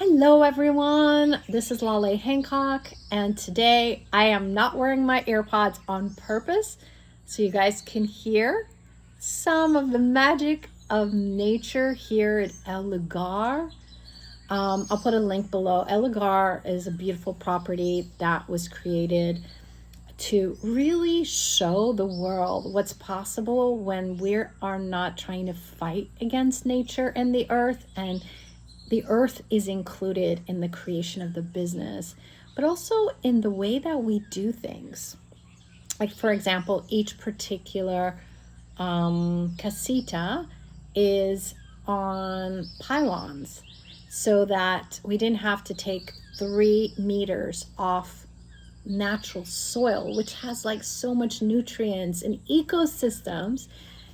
Hello everyone, this is Laleh Hancock, and today I am not wearing my AirPods on purpose so you guys can hear some of the magic of nature here at El Lugar. I'll put a link below. El Lugar is a beautiful property that was created to really show the world what's possible when we are not trying to fight against nature and the earth, and the earth is included in the creation of the business, but also in the way that we do things. Like, for example, each particular casita is on pylons so that we didn't have to take 3 meters off natural soil, which has like so much nutrients and ecosystems,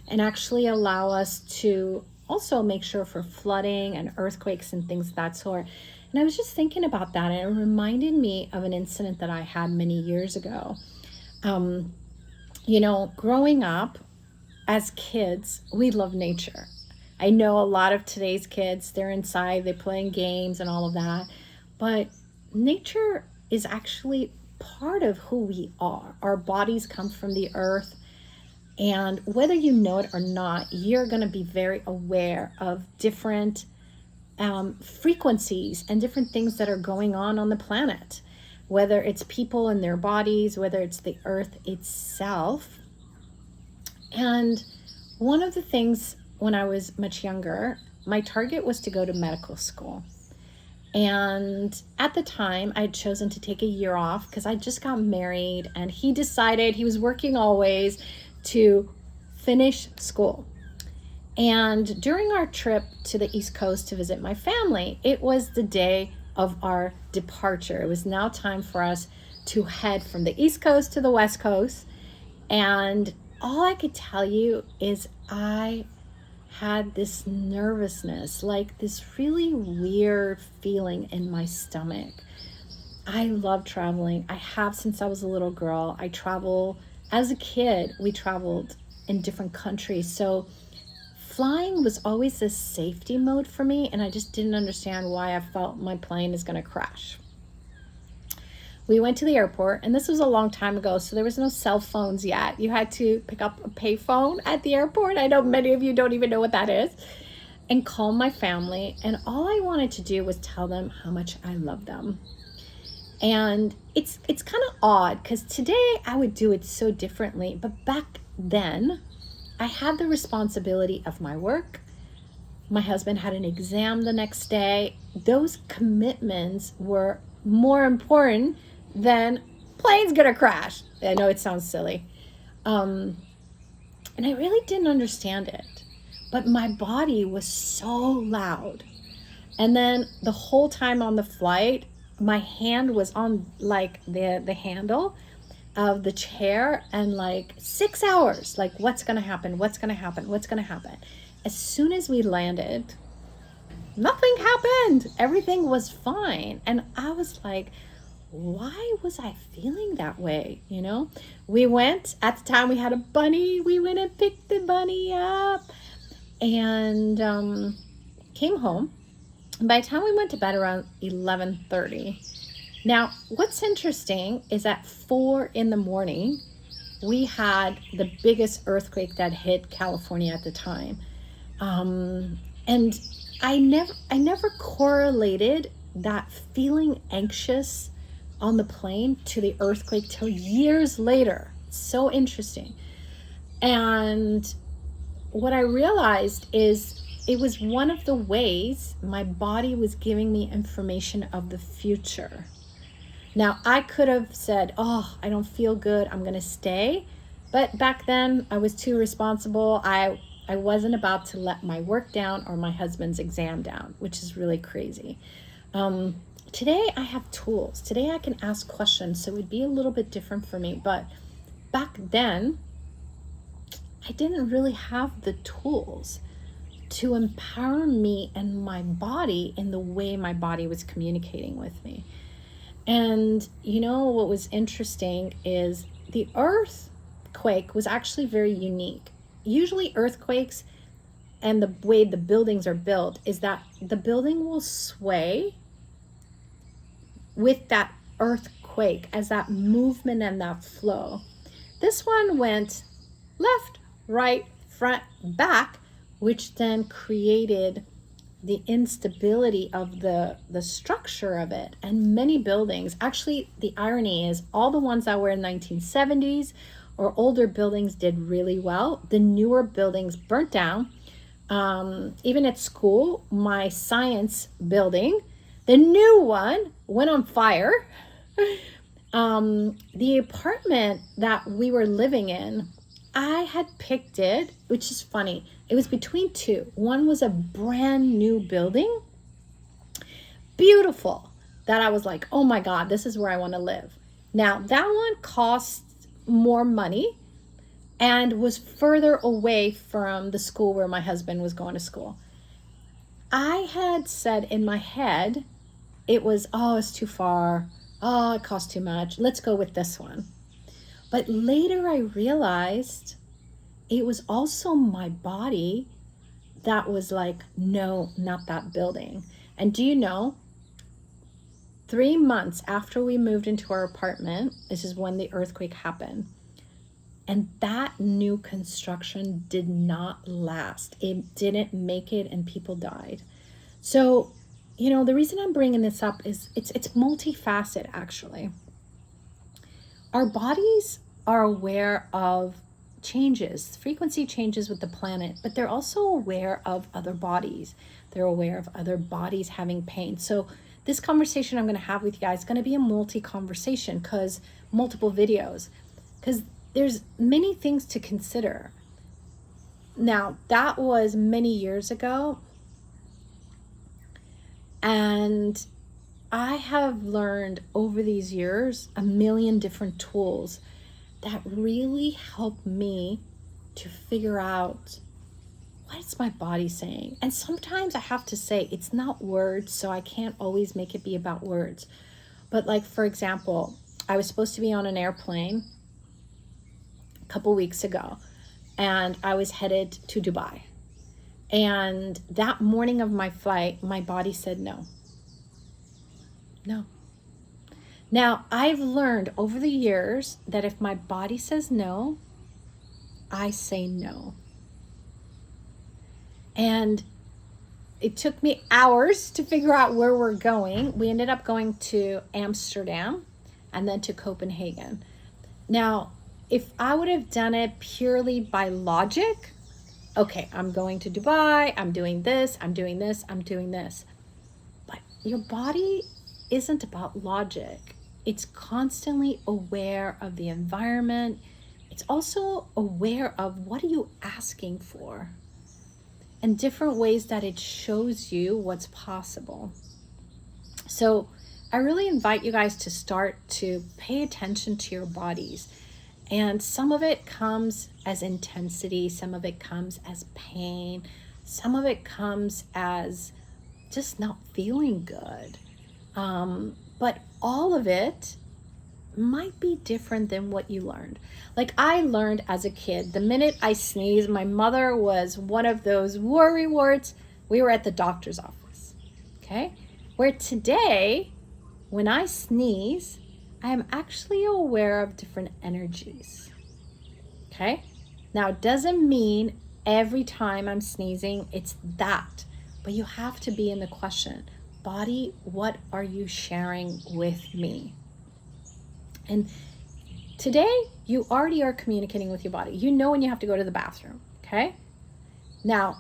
and actually allow us to also make sure for flooding and earthquakes and things of that sort. And I was just thinking about that, and it reminded me of an incident that I had many years ago. Growing up as kids, we love nature. I know a lot of today's kids, they're inside, they're playing games and all of that, but nature is actually part of who we are. Our bodies come from the earth. And whether you know it or not, you're going to be very aware of different frequencies and different things that are going on the planet, whether it's people and their bodies, whether it's the earth itself. And one of the things when I was much younger, my target was to go to medical school. And at the time, I had chosen to take a year off because I just got married, and he decided, he was working always, to finish school. And during our trip to the East Coast to visit my family, it was the day of our departure. It was now time for us to head from the East Coast to the West Coast. And all I could tell you is I had this nervousness, like this really weird feeling in my stomach. I love traveling. I have since I was a little girl. I travel. As a kid, we traveled in different countries. So flying was always this safety mode for me, and I just didn't understand why I felt my plane is going to crash. We went to the airport, and this was a long time ago, so there was no cell phones yet. You had to pick up a payphone at the airport. I know many of you don't even know what that is. And call my family, and all I wanted to do was tell them how much I love them. And it's kind of odd because today I would do it so differently, but back then I had the responsibility of my work. My husband had an exam the next day. Those commitments were more important than plane's gonna crash. I know it sounds silly. And I really didn't understand it, but my body was so loud. And then the whole time on the flight, my hand was on like the handle of the chair, and like 6 hours, like what's gonna happen, what's gonna happen, what's gonna happen. As soon as we landed, nothing happened. Everything was fine. And I was like, why was I feeling that way? We went, at the time we had a bunny, we went and picked the bunny up and came home. By the time we went to bed around 11:30. Now, what's interesting is at 4 a.m, we had the biggest earthquake that hit California at the time. And I never correlated that feeling anxious on the plane to the earthquake till years later. It's so interesting. And what I realized is it was one of the ways my body was giving me information of the future. Now, I could have said, oh, I don't feel good, I'm gonna stay. But back then, I was too responsible. I wasn't about to let my work down or my husband's exam down, which is really crazy. Today, I have tools. Today, I can ask questions, so it would be a little bit different for me. But back then, I didn't really have the tools to empower me and my body in the way my body was communicating with me. And what was interesting is the earthquake was actually very unique. Usually earthquakes and the way the buildings are built is that the building will sway with that earthquake as that movement and that flow. This one went left, right, front, back, which then created the instability of the structure of it. And many buildings, actually the irony is all the ones that were in 1970s or older buildings did really well. The newer buildings burnt down. Even at school, my science building, the new one went on fire. The apartment that we were living in, I had picked it, which is funny. It was between two. One was a brand new building, beautiful, that I was like, oh my God, this is where I want to live. Now, that one cost more money and was further away from the school where my husband was going to school. I had said in my head, it was, oh, it's too far. Oh, it costs too much. Let's go with this one. But later I realized it was also my body that was like, no, not that building. And do you know, 3 months after we moved into our apartment, this is when the earthquake happened. And that new construction did not last. It didn't make it and people died. So, you know, the reason I'm bringing this up is it's multifaceted actually. Our bodies are aware of changes, frequency changes with the planet, but they're also aware of other bodies. They're aware of other bodies having pain. So this conversation I'm going to have with you guys is going to be a multi-conversation, because multiple videos, because there's many things to consider. Now, that was many years ago, and I have learned over these years a million different tools that really help me to figure out what's my body saying. And sometimes I have to say it's not words, so I can't always make it be about words. But like, for example, I was supposed to be on an airplane a couple weeks ago, and I was headed to Dubai. And that morning of my flight, my body said no. No. Now, I've learned over the years that if my body says no, I say no. And it took me hours to figure out where we're going. We ended up going to Amsterdam and then to Copenhagen. Now, if I would have done it purely by logic, okay, I'm going to Dubai, I'm doing this, I'm doing this, I'm doing this. But your body isn't about logic. It's constantly aware of the environment. It's also aware of what are you asking for and different ways that it shows you what's possible. So I really invite you guys to start to pay attention to your bodies. And some of it comes as intensity, some of it comes as pain, some of it comes as just not feeling good. But all of it might be different than what you learned. Like I learned as a kid, the minute I sneezed, my mother was one of those worry warts. We were at the doctor's office, okay? Where today, when I sneeze, I am actually aware of different energies, okay? Now, it doesn't mean every time I'm sneezing, it's that, but you have to be in the question, body, what are you sharing with me? And today, you already are communicating with your body. You know when you have to go to the bathroom, okay? Now,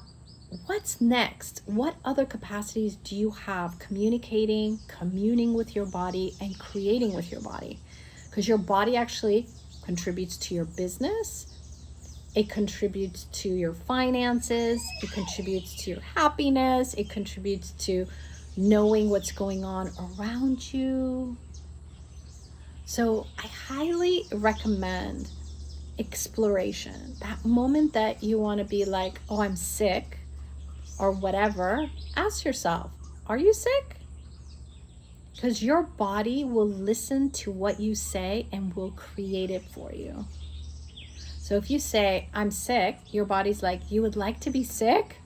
what's next? What other capacities do you have communicating, communing with your body, and creating with your body? Because your body actually contributes to your business. It contributes to your finances. It contributes to your happiness. It contributes to knowing what's going on around you. So I highly recommend exploration. That moment that you want to be like, oh, I'm sick or whatever, ask yourself, are you sick? Because your body will listen to what you say and will create it for you. So if you say, I'm sick, your body's like, you would like to be sick?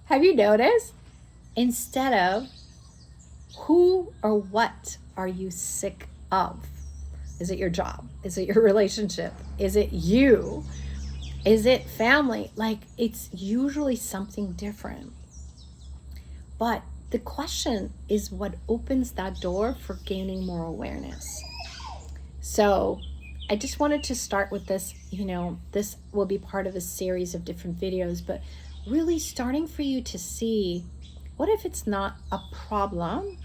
Have you noticed? Instead of who or what are you sick of? Is it your job? Is it your relationship? Is it you? Is it family? Like, it's usually something different. But the question is what opens that door for gaining more awareness. So I just wanted to start with this. This will be part of a series of different videos, but really starting for you to see, what if it's not a problem?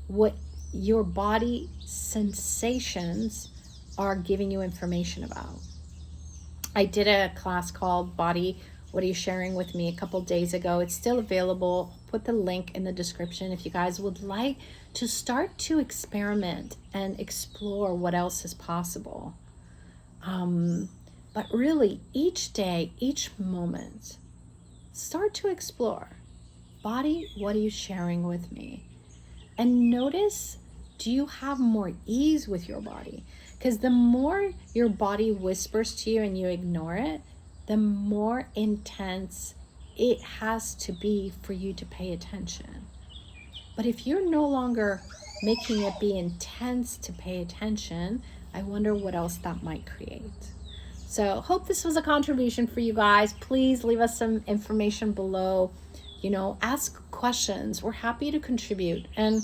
What your body sensations are giving you information about. I did a class called Body, What Are You Sharing With Me a couple days ago. It's still available. Put the link in the description if you guys would like to start to experiment and explore what else is possible. But really, each day, each moment, start to explore. Body, what are you sharing with me? And notice, do you have more ease with your body? Because the more your body whispers to you and you ignore it, the more intense it has to be for you to pay attention. But if you're no longer making it be intense to pay attention, I wonder what else that might create. So hope this was a contribution for you guys. Please leave us some information below. Ask questions. We're happy to contribute. And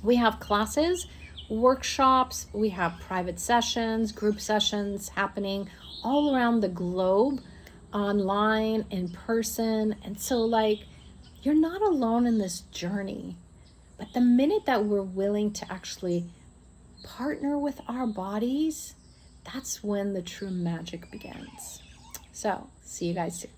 we have classes, workshops, we have private sessions, group sessions happening all around the globe, online, in person. And so you're not alone in this journey. But the minute that we're willing to actually partner with our bodies, that's when the true magic begins. So see you guys soon.